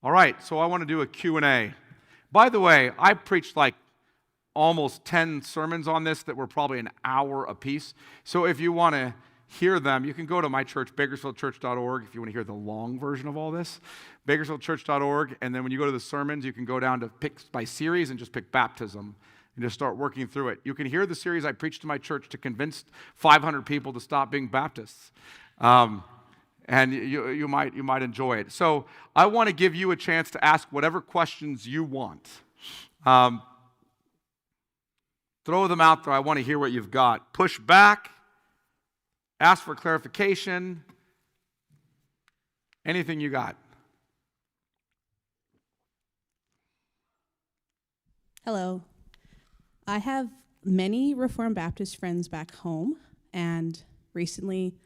All right, so I want to do a Q&A. By the way, I preached like almost 10 sermons on this that were probably an hour apiece. So if you want to hear them, you can go to my church, bakersfieldchurch.org, if you want to hear the long version of all this, bakersfieldchurch.org, and then when you go to the sermons, you can go down to pick by series and just pick baptism and just start working through it. You can hear the series I preached to my church to convince 500 people to stop being Baptists. And you might enjoy it. So I want to give you a chance to ask whatever questions you want. Throw them out there. I want to hear what you've got. Push back. Ask for clarification. Anything you got. Hello. I have many Reformed Baptist friends back home, and recently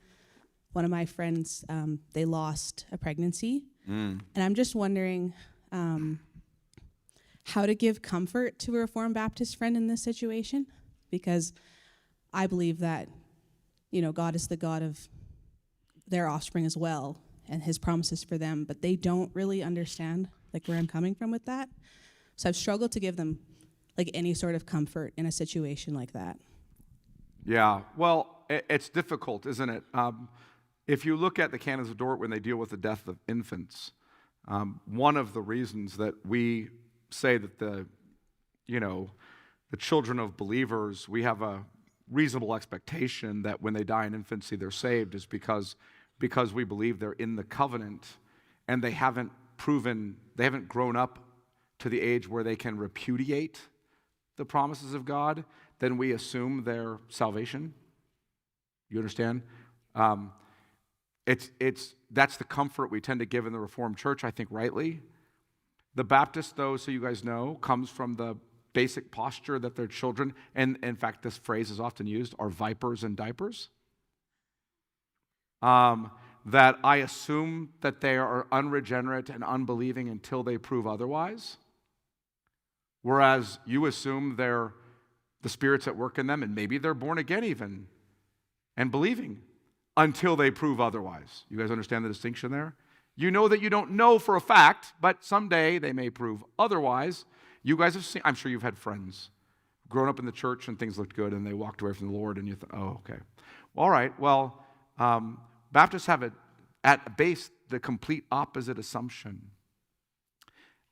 one of my friends, they lost a pregnancy. And I'm just wondering how to give comfort to a Reformed Baptist friend in this situation, because I believe that, God is the God of their offspring as well, and his promises for them, but they don't really understand where I'm coming from with that. So I've struggled to give them any sort of comfort in a situation like that. Yeah, well, it's difficult, isn't it? If you look at the canons of Dort when they deal with the death of infants, one of the reasons that we say that the children of believers, we have a reasonable expectation that when they die in infancy they're saved is because we believe they're in the covenant and they haven't grown up to the age where they can repudiate the promises of God, then we assume their salvation. You understand? That's the comfort we tend to give in the Reformed Church, I think rightly. The Baptist, though, so you guys know, comes from the basic posture that their children, and in fact this phrase is often used, are vipers in diapers. That I assume that they are unregenerate and unbelieving until they prove otherwise. Whereas you assume they're the Spirit's at work in them, and maybe they're born again even, and believing, until they prove otherwise. You guys understand the distinction there? You know that you don't know for a fact, but someday they may prove otherwise. You guys have seen, I'm sure you've had friends grown up in the church and things looked good and they walked away from the Lord and you thought, oh, okay. All right, well, Baptists have at base the complete opposite assumption.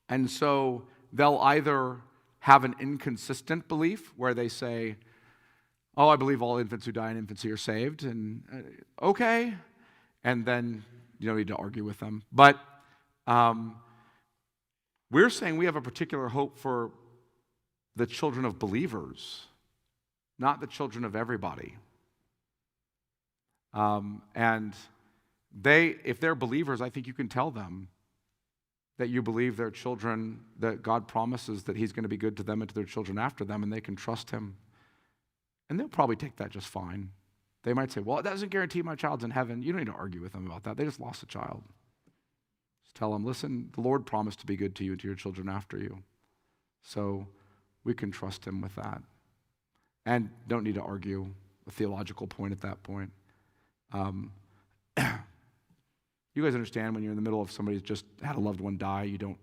And so they'll either have an inconsistent belief where they say, oh, I believe all infants who die in infancy are saved, and okay, and then you don't need to argue with them. But we're saying we have a particular hope for the children of believers, not the children of everybody. And if they're believers, I think you can tell them that you believe their children, that God promises that he's going to be good to them and to their children after them, and they can trust him. And they'll probably take that just fine. They might say, well, it doesn't guarantee my child's in heaven. You don't need to argue with them about that. They just lost a child. Just tell them, listen, the Lord promised to be good to you and to your children after you. So we can trust him with that. And don't need to argue a theological point at that point. You guys understand when you're in the middle of somebody who's just had a loved one die, you don't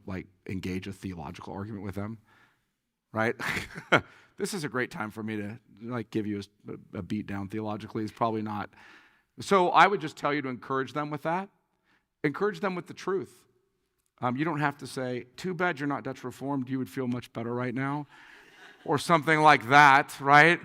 engage a theological argument with them, right? This is a great time for me to give you a beat down theologically. It's probably not. So I would just tell you to encourage them with that. Encourage them with the truth. You don't have to say, too bad you're not Dutch Reformed. You would feel much better right now. Or something like that, right?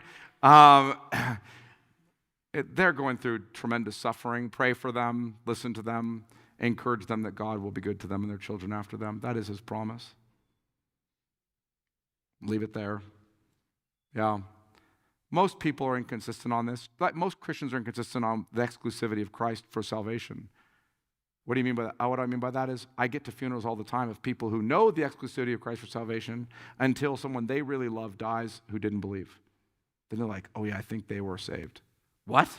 They're going through tremendous suffering. Pray for them. Listen to them. Encourage them that God will be good to them and their children after them. That is his promise. Leave it there. Yeah. Most people are inconsistent on this. Most Christians are inconsistent on the exclusivity of Christ for salvation. What do you mean by that? What I mean by that is I get to funerals all the time of people who know the exclusivity of Christ for salvation until someone they really love dies who didn't believe. Then they're like, oh yeah, I think they were saved. What?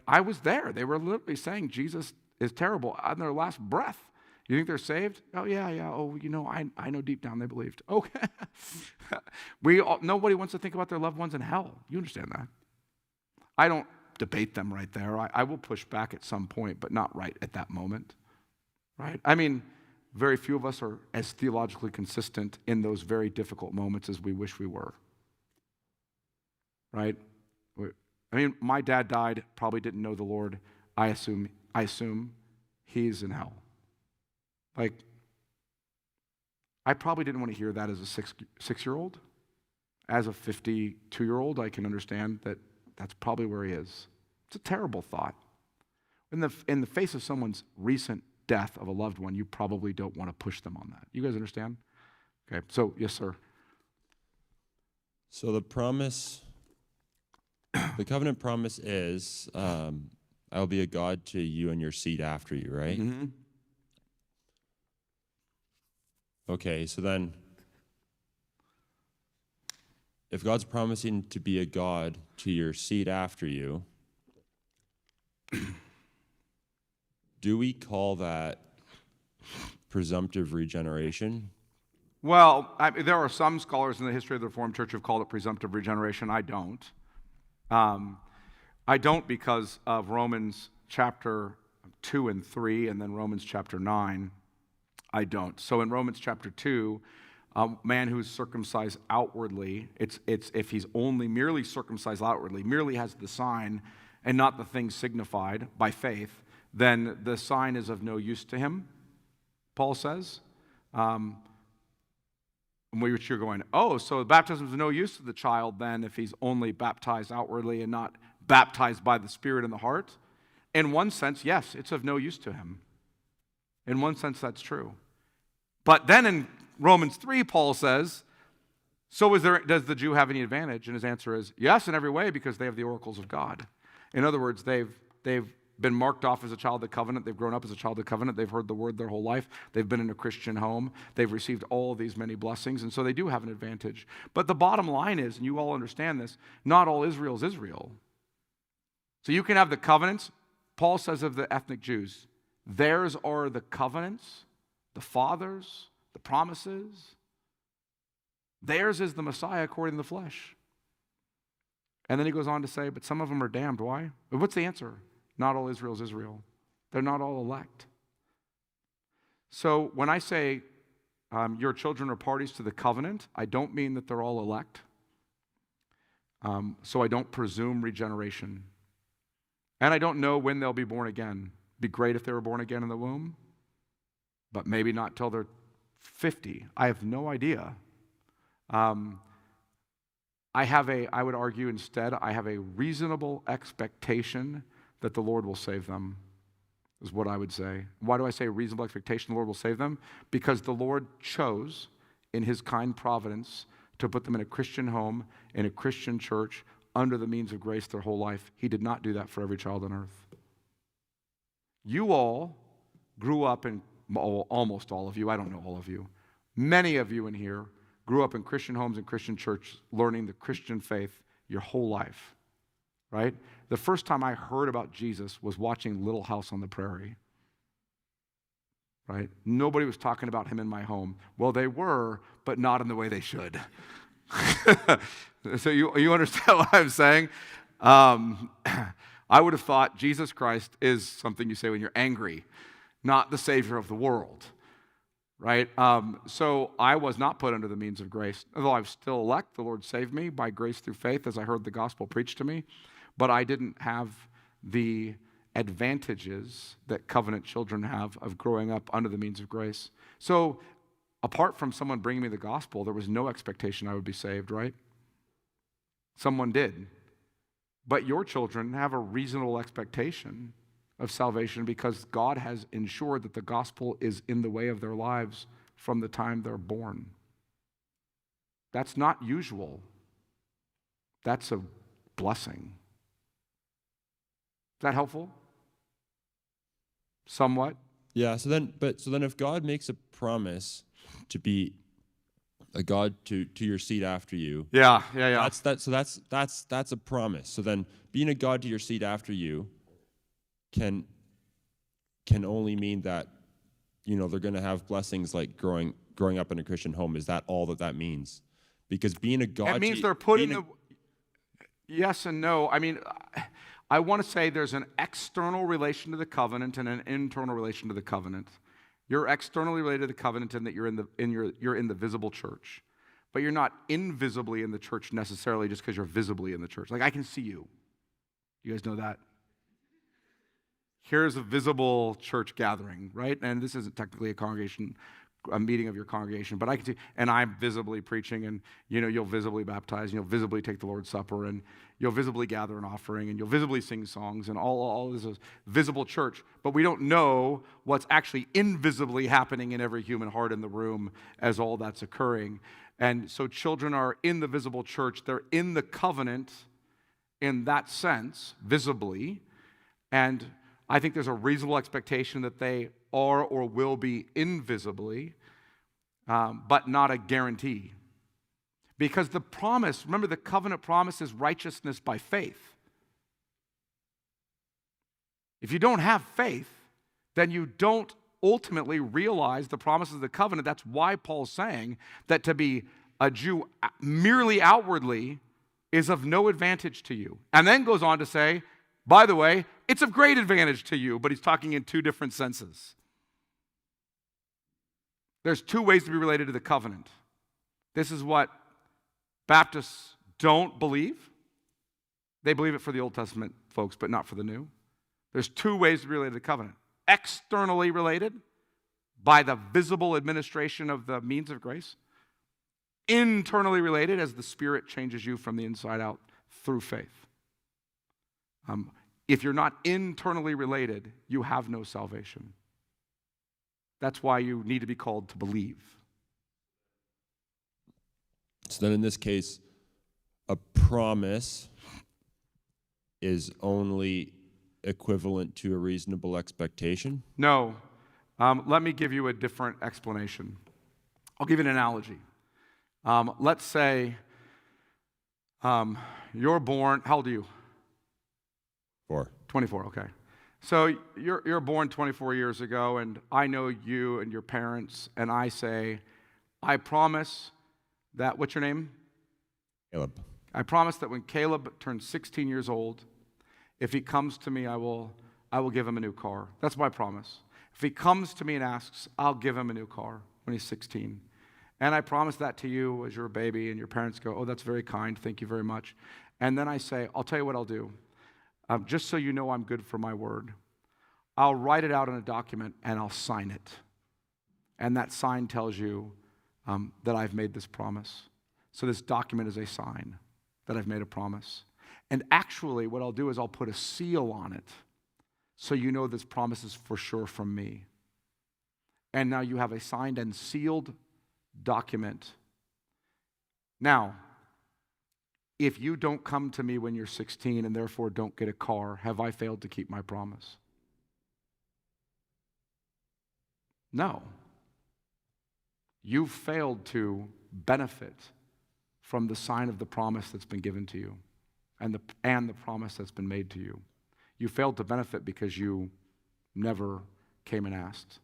I was there. They were literally saying Jesus is terrible on their last breath. You think they're saved? Oh, yeah. Oh, I know deep down they believed. Okay. Nobody wants to think about their loved ones in hell. You understand that. I don't debate them right there. I will push back at some point, but not right at that moment. Right? I mean, very few of us are as theologically consistent in those very difficult moments as we wish we were. Right? I mean, my dad died, probably didn't know the Lord. I assume he's in hell. Like, I probably didn't want to hear that as a six-year-old. As a 52-year-old, I can understand that that's probably where he is. It's a terrible thought. In the face of someone's recent death of a loved one, you probably don't want to push them on that. You guys understand? Okay, so yes, sir. So the promise, the covenant promise is, I'll be a God to you and your seed after you, right? Mm-hmm. Okay, so then, if God's promising to be a God to your seed after you, do we call that presumptive regeneration? Well, there are some scholars in the history of the Reformed Church who have called it presumptive regeneration. I don't. I don't because of Romans chapter 2 and 3 and then Romans chapter 9. I don't. So in Romans chapter 2, a man who is circumcised outwardly, it's if he's only merely circumcised outwardly, merely has the sign and not the thing signified by faith, then the sign is of no use to him, Paul says. Which you're going, oh, so baptism is of no use to the child then if he's only baptized outwardly and not baptized by the Spirit in the heart? In one sense, yes, it's of no use to him. In one sense, that's true. But then in Romans 3, Paul says, so does the Jew have any advantage? And his answer is, yes, in every way, because they have the oracles of God. In other words, they've been marked off as a child of the covenant. They've grown up as a child of the covenant. They've heard the word their whole life. They've been in a Christian home. They've received all of these many blessings, and so they do have an advantage. But the bottom line is, and you all understand this, not all Israel is Israel. So you can have the covenants. Paul says of the ethnic Jews, theirs are the covenants, the fathers, the promises. Theirs is the Messiah according to the flesh. And then he goes on to say, but some of them are damned. Why? But what's the answer? Not all Israel is Israel. They're not all elect. So when I say your children are parties to the covenant, I don't mean that they're all elect. So I don't presume regeneration. And I don't know when they'll be born again. It'd be great if they were born again in the womb, but maybe not till they're 50. I have no idea. I would argue instead, I have a reasonable expectation that the Lord will save them, is what I would say. Why do I say reasonable expectation the Lord will save them? Because the Lord chose, in his kind providence, to put them in a Christian home, in a Christian church, under the means of grace their whole life. He did not do that for every child on earth. You all grew up in, almost all of you, I don't know all of you, many of you in here grew up in Christian homes and Christian church, learning the Christian faith your whole life, right? The first time I heard about Jesus was watching Little House on the Prairie, right? Nobody was talking about him in my home. Well, they were, but not in the way they should. So you understand what I'm saying? I would have thought Jesus Christ is something you say when you're angry, not the Savior of the world, right? So I was not put under the means of grace. Although I was still elect, the Lord saved me by grace through faith as I heard the gospel preached to me. But I didn't have the advantages that covenant children have of growing up under the means of grace. So apart from someone bringing me the gospel, there was no expectation I would be saved, right? Someone did. But your children have a reasonable expectation of salvation because God has ensured that the gospel is in the way of their lives from the time they're born. That's not usual. That's a blessing. Is that helpful? Somewhat? Yeah, so then if God makes a promise to be a God to your seed after you. Yeah. That's a promise. So then being a God to your seed after you can only mean that, they're going to have blessings like growing up in a Christian home. Is that all that means? Because being a God, it means they're put in the yes and no. I mean, I want to say there's an external relation to the covenant and an internal relation to the covenant. You're externally related to the covenant in that you're in the visible church. But you're not invisibly in the church necessarily just because you're visibly in the church. Like, I can see you. You guys know that? Here's a visible church gathering, right? And this isn't technically a meeting of your congregation, but I can see, and I'm visibly preaching, and you'll visibly baptize, and you'll visibly take the Lord's Supper, and you'll visibly gather an offering, and you'll visibly sing songs, and all this is visible church. But we don't know what's actually invisibly happening in every human heart in the room as all that's occurring. And so children are in the visible church. They're in the covenant in that sense, visibly, and I think there's a reasonable expectation that they are or will be invisibly, but not a guarantee. Because the promise, remember, the covenant promise is righteousness by faith. If you don't have faith, then you don't ultimately realize the promises of the covenant. That's why Paul's saying that to be a Jew merely outwardly is of no advantage to you. And then goes on to say, by the way, it's of great advantage to you, but he's talking in two different senses. There's two ways to be related to the covenant. This is what Baptists don't believe. They believe it for the Old Testament folks, but not for the New. There's two ways to be related to the covenant. Externally related, by the visible administration of the means of grace. Internally related, as the Spirit changes you from the inside out through faith. If you're not internally related, you have no salvation. That's why you need to be called to believe. So then in this case, a promise is only equivalent to a reasonable expectation? No. Let me give you a different explanation. I'll give you an analogy. Let's say you're born, how old are you? 4. 24, okay. So you're born 24 years ago, and I know you and your parents, and I say, I promise that, what's your name? Caleb. I promise that when Caleb turns 16 years old, if he comes to me, I will give him a new car. That's my promise. If he comes to me and asks, I'll give him a new car when he's 16. And I promise that to you as your baby, and your parents go, oh, that's very kind, thank you very much. And then I say, I'll tell you what I'll do. Just so you know I'm good for my word, I'll write it out in a document and I'll sign it. And that sign tells you that I've made this promise. So this document is a sign that I've made a promise. And actually what I'll do is I'll put a seal on it so you know this promise is for sure from me. And now you have a signed and sealed document. Now, if you don't come to me when you're 16 and therefore don't get a car, have I failed to keep my promise? No. You've failed to benefit from the sign of the promise that's been given to you and the promise that's been made to you. You failed to benefit because you never came and asked.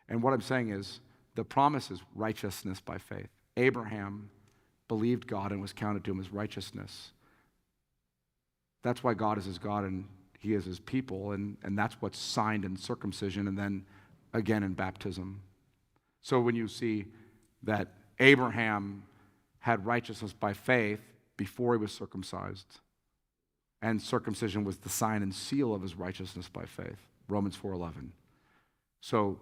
And what I'm saying is the promise is righteousness by faith. Abraham believed God and was counted to him as righteousness. That's why God is his God and he is his people, and that's what's signed in circumcision and then again in baptism. So when you see that Abraham had righteousness by faith before he was circumcised, and circumcision was the sign and seal of his righteousness by faith, Romans 4:11. So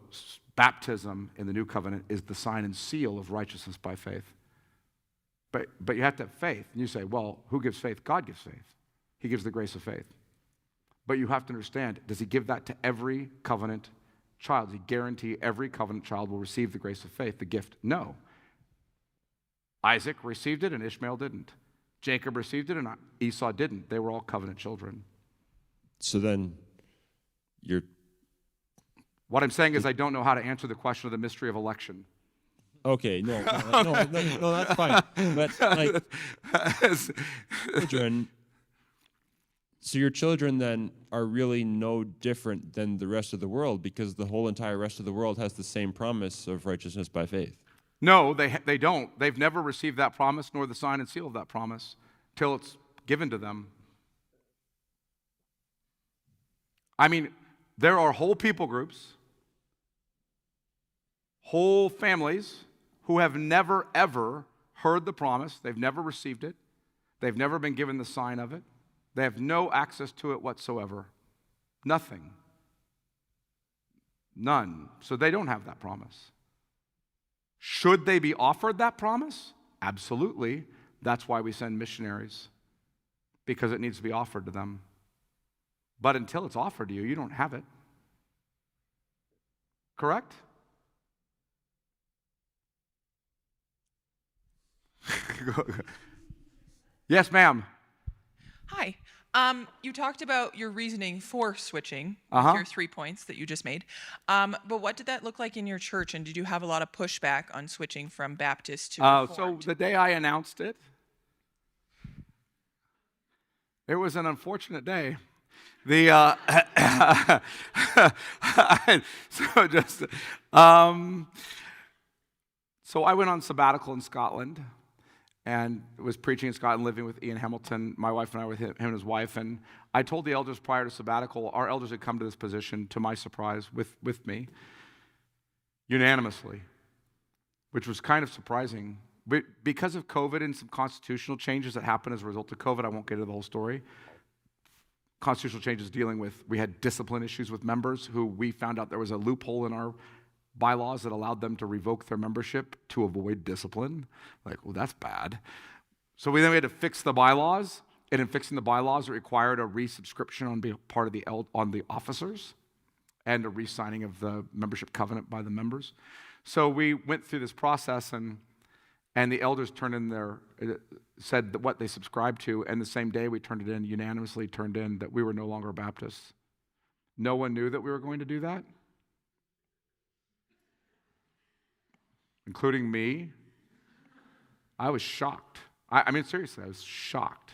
baptism in the new covenant is the sign and seal of righteousness by faith. But you have to have faith. And you say, well, who gives faith? God gives faith. He gives the grace of faith. But you have to understand, does he give that to every covenant child? Does he guarantee every covenant child will receive the grace of faith, the gift? No. Isaac received it and Ishmael didn't. Jacob received it and Esau didn't. They were all covenant children. So then what I'm saying is I don't know how to answer the question of the mystery of election. Okay, no, that's fine. But like children, so your children then are really no different than the rest of the world because the whole entire rest of the world has the same promise of righteousness by faith. No, they don't. They've never received that promise nor the sign and seal of that promise till it's given to them. I mean, there are whole people groups whole families who have never, ever heard the promise. They've never received it. They've never been given the sign of it. They have no access to it whatsoever. Nothing. None. So they don't have that promise. Should they be offered that promise? Absolutely. That's why we send missionaries, because it needs to be offered to them. But until it's offered to you, you don't have it. Correct? Yes, ma'am. Hi. You talked about your reasoning for switching, your 3 points that you just made. But what did that look like in your church, and did you have a lot of pushback on switching from Baptist to Reformed? So the day I announced it, it was an unfortunate day. So I went on sabbatical in Scotland, and was preaching in Scotland, living with Ian Hamilton. My wife and I were with him and his wife. And I told the elders prior to sabbatical, our elders had come to this position, to my surprise, with me, unanimously, which was kind of surprising. But because of COVID and some constitutional changes that happened as a result of COVID, I won't get into the whole story. Constitutional changes dealing with, we had discipline issues with members who we found out there was a loophole in our bylaws that allowed them to revoke their membership to avoid discipline. Like, well, that's bad. So we had to fix the bylaws, and in fixing the bylaws, it required a resubscription on part of on the officers, and a re-signing of the membership covenant by the members. So we went through this process, and the elders turned in said that what they subscribed to, and the same day we turned it in, unanimously turned in that we were no longer Baptists. No one knew that we were going to do that, including me. I was shocked. I mean, seriously, I was shocked.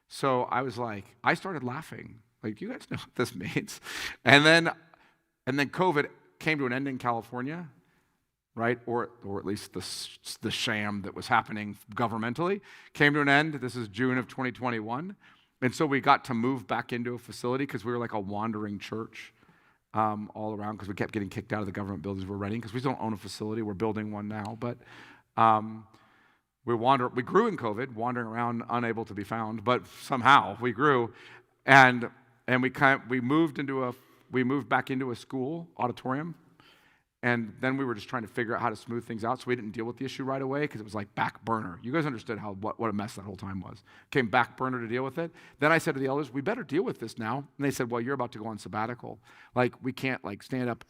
So I was like, I started laughing. Like, you guys know what this means. And then COVID came to an end in California, right? Or at least the sham that was happening governmentally came to an end. This is June of 2021. And so we got to move back into a facility because we were like a wandering church. All around, because we kept getting kicked out of the government buildings we're renting, because we don't own a facility. We're building one now, but we grew in COVID, wandering around, unable to be found, but somehow we grew, and we moved back into a school auditorium, and then we were just trying to figure out how to smooth things out, so we didn't deal with the issue right away, because it was like back burner. You guys understood what a mess that whole time was. Came back burner to deal with it. Then I said to the elders, we better deal with this now. And they said, well, you're about to go on sabbatical. Like, we can't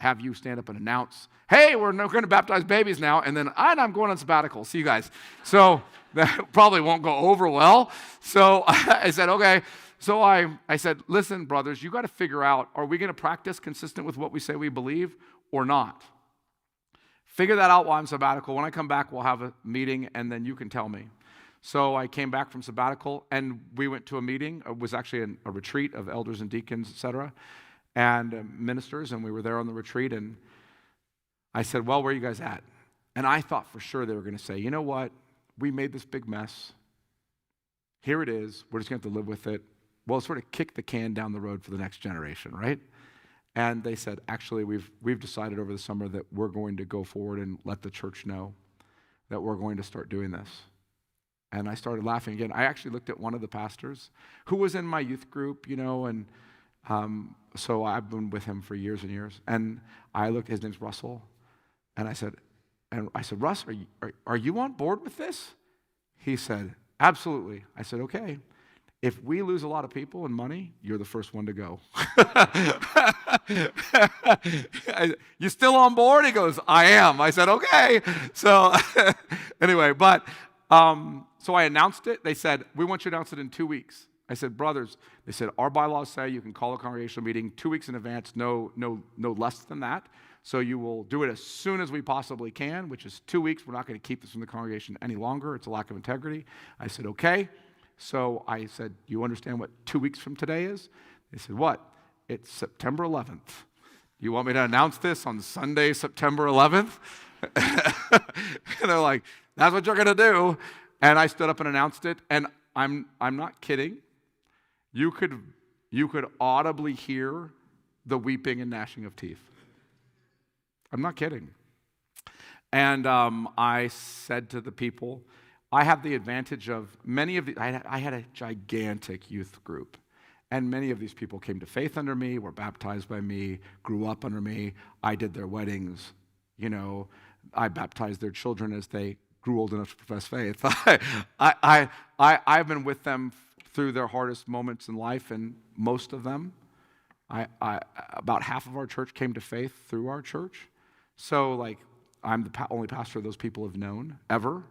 have you stand up and announce, hey, we're going to baptize babies now, and then I'm going on sabbatical. See you guys. So that probably won't go over well. So I said, okay. So I said, listen, brothers, you got to figure out, are we going to practice consistent with what we say we believe or not? Figure that out while I'm sabbatical. When I come back, we'll have a meeting, and then you can tell me. So I came back from sabbatical, and we went to a meeting. It was actually a retreat of elders and deacons, et cetera, and ministers, and we were there on the retreat, and I said, well, where are you guys at? And I thought for sure they were going to say, you know what? We made this big mess. Here it is. We're just going to have to live with it. Well, sort of kick the can down the road for the next generation, right? And they said, actually, we've decided over the summer that we're going to go forward and let the church know that we're going to start doing this. And I started laughing again. I actually looked at one of the pastors who was in my youth group, and so I've been with him for years and years. And I looked, his name's Russell, and I said, Russ, are you on board with this? He said, absolutely. I said, okay. If we lose a lot of people and money, you're the first one to go. You still on board? He goes, I am. I said, okay. So anyway, so I announced it. They said, we want you to announce it in 2 weeks. I said, brothers, they said, our bylaws say you can call a congregational meeting 2 weeks in advance, no less than that. So you will do it as soon as we possibly can, which is 2 weeks. We're not going to keep this from the congregation any longer. It's a lack of integrity. I said, okay. So I said, you understand what 2 weeks from today is? They said, what? It's September 11th. You want me to announce this on Sunday, September 11th? And they're like, that's what you're going to do. And I stood up and announced it. And I'm not kidding. You could audibly hear the weeping and gnashing of teeth. I'm not kidding. And I said to the people, I have the advantage of I had a gigantic youth group. And many of these people came to faith under me, were baptized by me, grew up under me. I did their weddings. I baptized their children as they grew old enough to profess faith. I've been with them through their hardest moments in life, and most of them, about half of our church came to faith through our church. So, I'm the only pastor those people have known ever.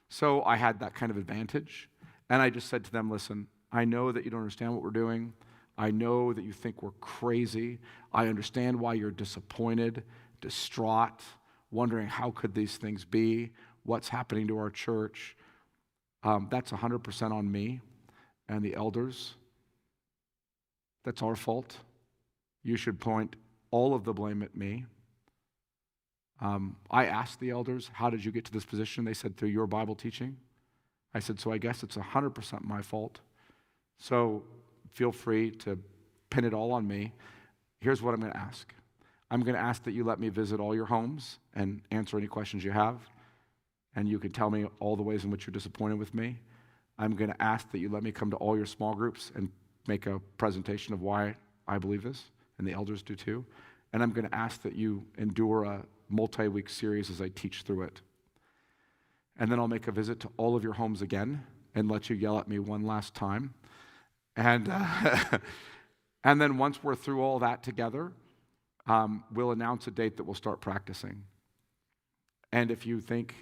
So I had that kind of advantage. And I just said to them, listen, I know that you don't understand what we're doing. I know that you think we're crazy. I understand why you're disappointed, distraught, wondering how could these things be, what's happening to our church. That's 100% on me and the elders. That's our fault. You should point all of the blame at me. I asked the elders, how did you get to this position? They said, through your Bible teaching. I said, so I guess it's 100% my fault. So feel free to pin it all on me. Here's what I'm going to ask. I'm going to ask that you let me visit all your homes and answer any questions you have. And you can tell me all the ways in which you're disappointed with me. I'm going to ask that you let me come to all your small groups and make a presentation of why I believe this, and the elders do too. And I'm going to ask that you endure a multi-week series as I teach through it. And then I'll make a visit to all of your homes again and let you yell at me one last time. And and then once we're through all that together, we'll announce a date that we'll start practicing. And if you think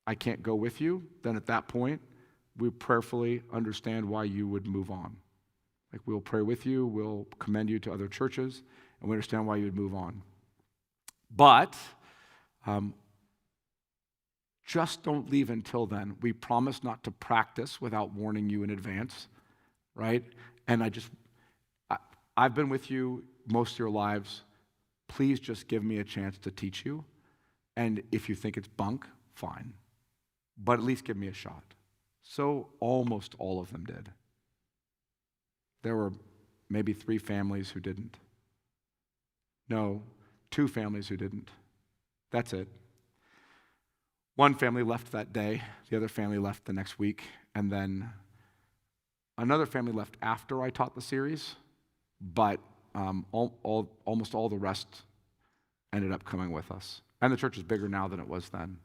I can't go with you, then at that point, we prayerfully understand why you would move on. We'll pray with you, we'll commend you to other churches, and we understand why you would move on. But just don't leave until then. We promise not to practice without warning you in advance, right? And I've been with you most of your lives. Please just give me a chance to teach you. And if you think it's bunk, fine. But at least give me a shot. So almost all of them did. There were maybe 3 families who didn't. No, 2 families who didn't. That's it. One family left that day. The other family left the next week. And then another family left after I taught the series. But almost all the rest ended up coming with us. And the church is bigger now than it was then.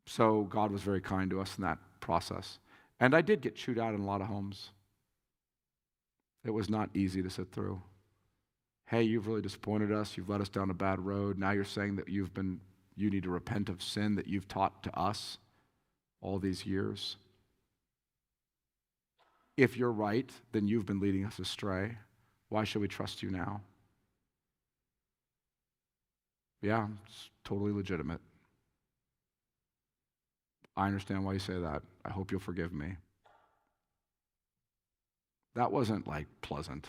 So God was very kind to us in that process. And I did get chewed out in a lot of homes. It was not easy to sit through. Hey, you've really disappointed us. You've led us down a bad road. Now you're saying that you need to repent of sin that you've taught to us all these years. If you're right, then you've been leading us astray. Why should we trust you now? Yeah, it's totally legitimate. I understand why you say that. I hope you'll forgive me. That wasn't pleasant.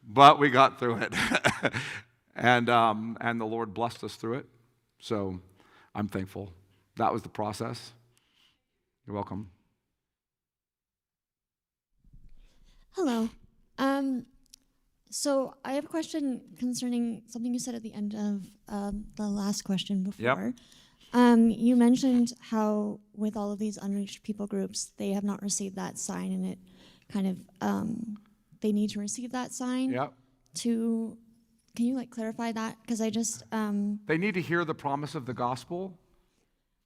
But we got through it. And the Lord blessed us through it. So I'm thankful. That was the process. You're welcome. Hello. So I have a question concerning something you said at the end of the last question before. Yep. You mentioned how with all of these unreached people groups, they have not received that sign, and it kind of, they need to receive that sign. Yep. Can you clarify that? Because I just... They need to hear the promise of the gospel,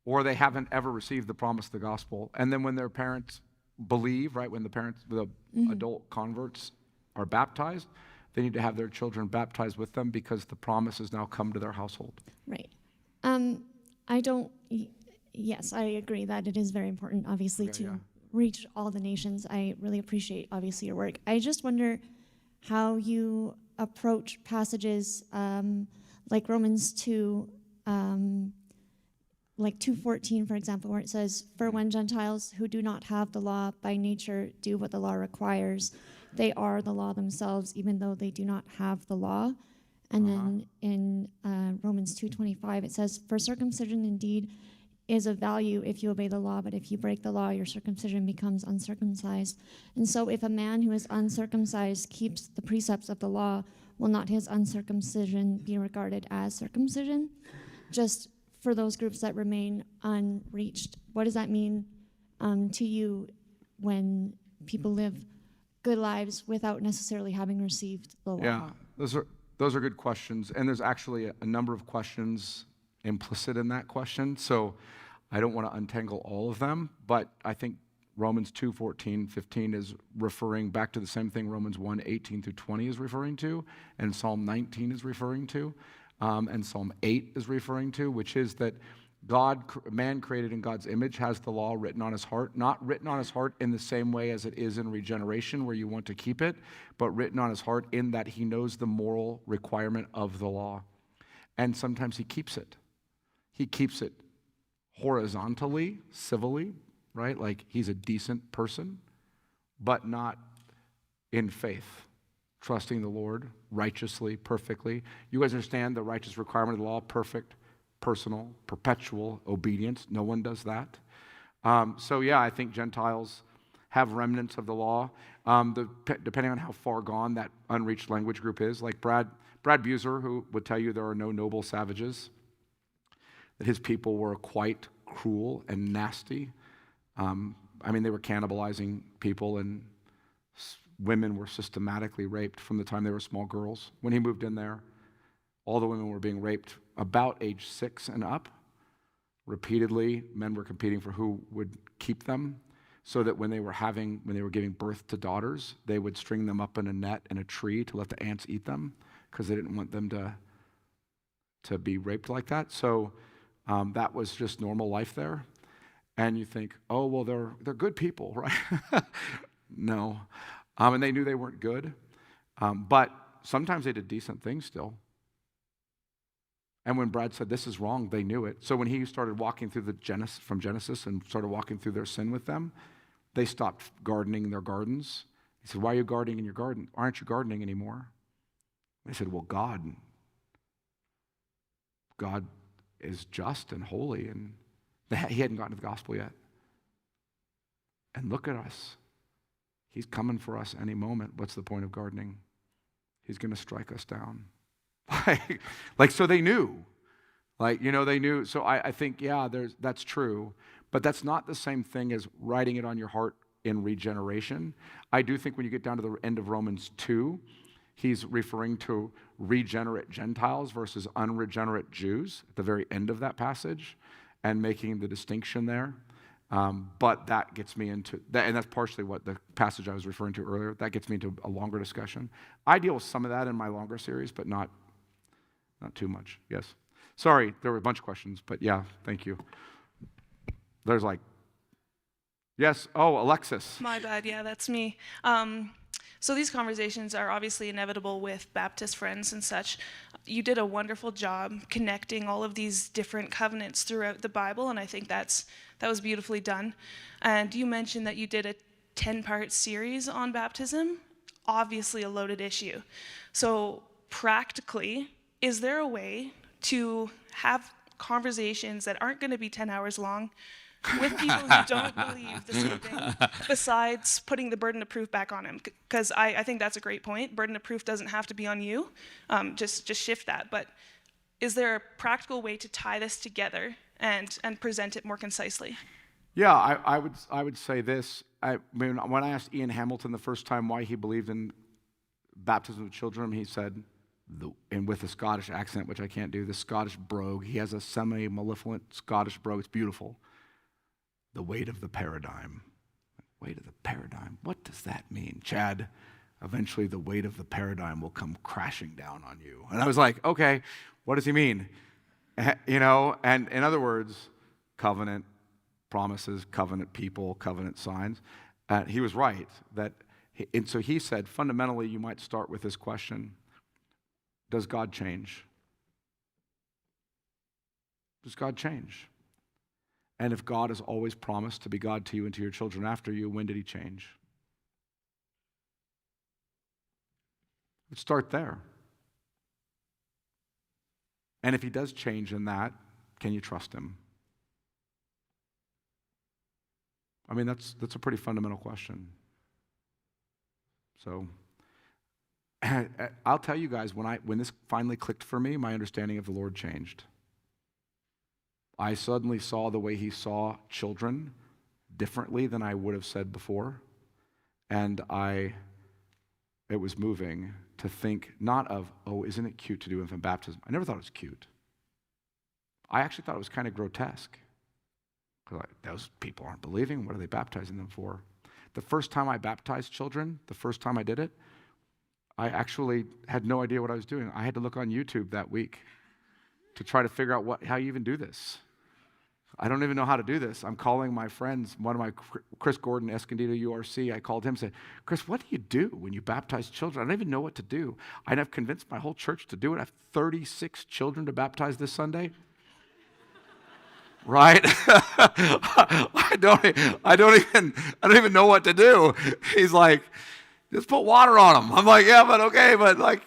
or they haven't ever received the promise of the gospel. And then when their parents believe, right, when the adult converts are baptized, they need to have their children baptized with them because the promise has now come to their household. Right. Yes, I agree that it is very important, obviously, to reach all the nations. I really appreciate, obviously, your work. I just wonder how you approach passages like Romans 2, like 2:14, for example, where it says, "For when Gentiles who do not have the law by nature do what the law requires, they are the law themselves, even though they do not have the law." And then in Romans 2:25, it says, "For circumcision indeed is of value if you obey the law, but if you break the law, your circumcision becomes uncircumcised." And so if a man who is uncircumcised keeps the precepts of the law, will not his uncircumcision be regarded as circumcision? Just for those groups that remain unreached, what does that mean to you when people live good lives without necessarily having received the law? Yeah, those are good questions, and there's actually a number of questions implicit in that question, so I don't want to untangle all of them, but I think Romans 2:14, 15 is referring back to the same thing Romans 1:18 through 20 is referring to, and Psalm 19 is referring to, and Psalm 8 is referring to, which is that man created in God's image has the law written on his heart, not written on his heart in the same way as it is in regeneration where you want to keep it, but written on his heart in that he knows the moral requirement of the law. And sometimes he keeps it. He keeps it horizontally, civilly, right? Like he's a decent person, but not in faith, trusting the Lord righteously, perfectly. You guys understand the righteous requirement of the law, perfect, personal, perpetual obedience. No one does that. So yeah, I think Gentiles have remnants of the law, depending on how far gone that unreached language group is. Like Brad Buser, who would tell you there are no noble savages, that his people were quite cruel and nasty. They were cannibalizing people, and women were systematically raped from the time they were small girls. When he moved in there, all the women were being raped about age 6 and up. Repeatedly, men were competing for who would keep them, so that when they were giving birth to daughters, they would string them up in a net in a tree to let the ants eat them, because they didn't want them to be raped like that. So that was just normal life there. And you think, oh, well, they're good people, right? No. And they knew they weren't good. But sometimes they did decent things still. And when Brad said, this is wrong, they knew it. So when he started walking through from Genesis and started walking through their sin with them, they stopped gardening their gardens. He said, why are you gardening in your garden? Aren't you gardening anymore? They said, well, God is just and holy, and he hadn't gotten to the gospel yet. And look at us. He's coming for us any moment. What's the point of gardening? He's going to strike us down. So they knew. They knew. So I think, yeah, that's true. But that's not the same thing as writing it on your heart in regeneration. I do think when you get down to the end of Romans 2, he's referring to regenerate Gentiles versus unregenerate Jews at the very end of that passage and making the distinction there. But that gets me into that, and that's partially what the passage I was referring to earlier, that gets me into a longer discussion. I deal with some of that in my longer series, but not too much. Yes. Sorry, there were a bunch of questions, but yeah, thank you. There's yes, oh, Alexis. My bad, yeah, that's me. So these conversations are obviously inevitable with Baptist friends and such. You did a wonderful job connecting all of these different covenants throughout the Bible, and I think that was beautifully done. And you mentioned that you did a 10-part series on baptism, obviously a loaded issue. So practically, is there a way to have conversations that aren't going to be 10 hours long with people who don't believe the same thing, besides putting the burden of proof back on him? Because I think that's a great point. Burden of proof doesn't have to be on you. Just shift that. But is there a practical way to tie this together and present it more concisely? Yeah, I would say this. When I asked Ian Hamilton the first time why he believed in baptism of children, he said, and with a Scottish accent, which I can't do, the Scottish brogue. He has a semi-mellifluent Scottish brogue. It's beautiful. The weight of the paradigm. Weight of the paradigm. What does that mean? Chad, eventually the weight of the paradigm will come crashing down on you. And I was like, okay, what does he mean? And in other words, covenant promises, covenant people, covenant signs. He was right. And so he said, fundamentally, you might start with this question: does God change? Does God change? And if God has always promised to be God to you and to your children after you, when did he change? Let's start there. And if he does change in that, can you trust him? That's a pretty fundamental question. So, I'll tell you guys, when this finally clicked for me, my understanding of the Lord changed. I suddenly saw the way he saw children differently than I would have said before. And it was moving to think not of, oh, isn't it cute to do infant baptism? I never thought it was cute. I actually thought it was kind of grotesque. Like, those people aren't believing. What are they baptizing them for? The first time I baptized children, the first time I did it, I actually had no idea what I was doing. I had to look on YouTube that week to try to figure out how you even do this. I don't even know how to do this. I'm calling my friends, one of my, Chris Gordon, Escondido URC, I called him and said, Chris, what do you do when you baptize children? I don't even know what to do. I've convinced my whole church to do it. I have 36 children to baptize this Sunday. Right? I don't even know what to do. He's like, just put water on them. I'm like, yeah, but okay, but like,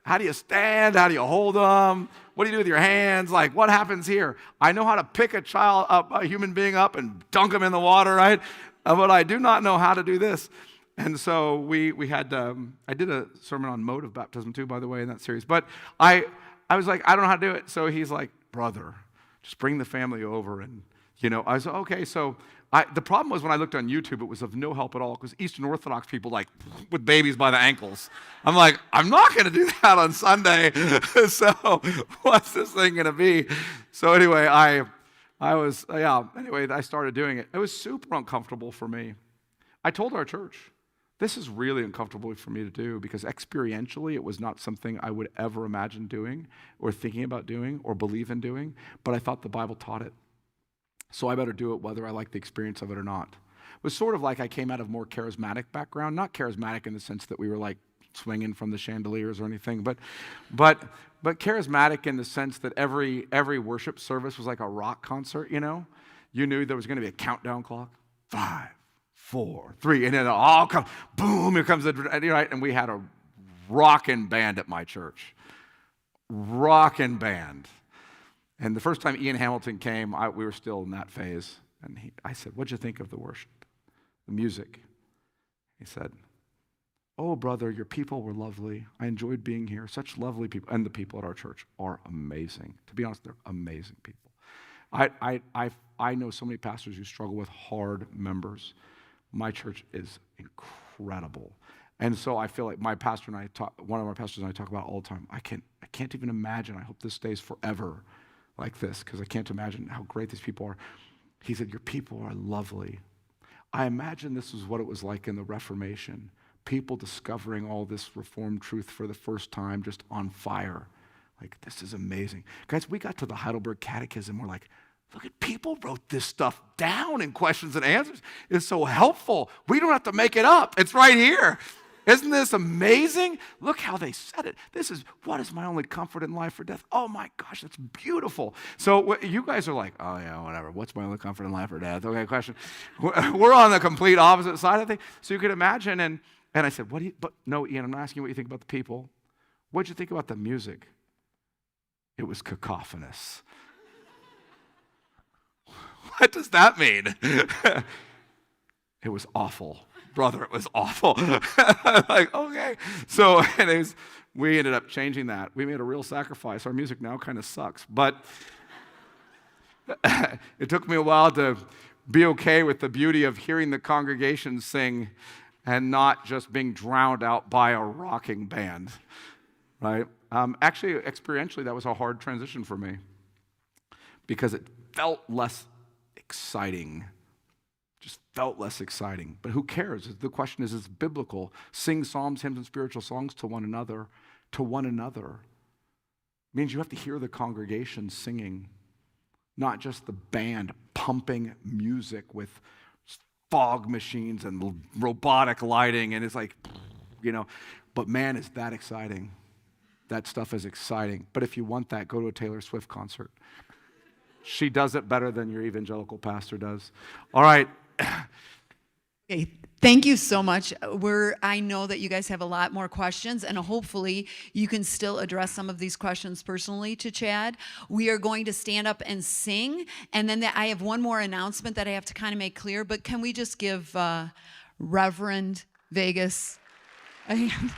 how do you stand? How do you hold them? What do you do with your hands? Like, what happens here? I know how to pick a child up, a human being up, and dunk them in the water, right? But I do not know how to do this. And so we had, I did a sermon on mode of baptism too, by the way, in that series. But I was like, I don't know how to do it. So he's like, brother, just bring the family over. And, I was like, okay. So the problem was when I looked on YouTube, it was of no help at all because Eastern Orthodox people, like, with babies by the ankles. I'm like, I'm not going to do that on Sunday. So what's this thing going to be? So anyway, I started doing it. It was super uncomfortable for me. I told our church, this is really uncomfortable for me to do because experientially it was not something I would ever imagine doing or thinking about doing or believe in doing, but I thought the Bible taught it. So I better do it whether I like the experience of it or not. It was sort of like I came out of more charismatic background, not charismatic in the sense that we were like swinging from the chandeliers or anything, but charismatic in the sense that every worship service was like a rock concert, You knew there was going to be a countdown clock. 5, 4, 3, and then it all comes, boom, here comes right? And we had a rockin' band at my church. Rockin' band. And the first time Ian Hamilton came, we were still in that phase. And I said, what'd you think of the worship, the music? He said, oh, brother, your people were lovely. I enjoyed being here. Such lovely people. And the people at our church are amazing. To be honest, they're amazing people. I know so many pastors who struggle with hard members. My church is incredible. And so I feel like one of our pastors and I talk about it all the time. I can't even imagine. I hope this stays forever like this because I can't imagine how great these people are. He said, your people are lovely. I imagine this is what it was like in the Reformation. People discovering all this Reformed truth for the first time, just on fire. Like, this is amazing. Guys, we got to the Heidelberg Catechism. We're like, look at people wrote this stuff down in questions and answers. It's so helpful. We don't have to make it up. It's right here. Isn't this amazing? Look how they said it. This is, what is my only comfort in life or death? Oh my gosh, that's beautiful. So you guys are like, oh yeah, whatever. What's my only comfort in life or death? Okay, question. We're on the complete opposite side of things. So you can imagine, and I said, no, Ian, I'm not asking you what you think about the people. What'd you think about the music? It was cacophonous. What does that mean? It was awful. Brother, it was awful. Like, okay. So anyways, we ended up changing that. We made a real sacrifice. Our music now kind of sucks. But it took me a while to be okay with the beauty of hearing the congregation sing and not just being drowned out by a rocking band, right? Actually, experientially, that was a hard transition for me because it felt less exciting. Just felt less exciting. But who cares? The question is biblical. Sing psalms, hymns, and spiritual songs to one another. To one another. It means you have to hear the congregation singing, not just the band pumping music with fog machines and robotic lighting. And it's like, but man, is that exciting. That stuff is exciting. But if you want that, go to a Taylor Swift concert. She does it better than your evangelical pastor does. All right. Okay, thank you so much. I know that you guys have a lot more questions, and hopefully you can still address some of these questions personally to Chad. We are going to stand up and sing, and then I have one more announcement that I have to kind of make clear, but can we just give Reverend Vegas a hand?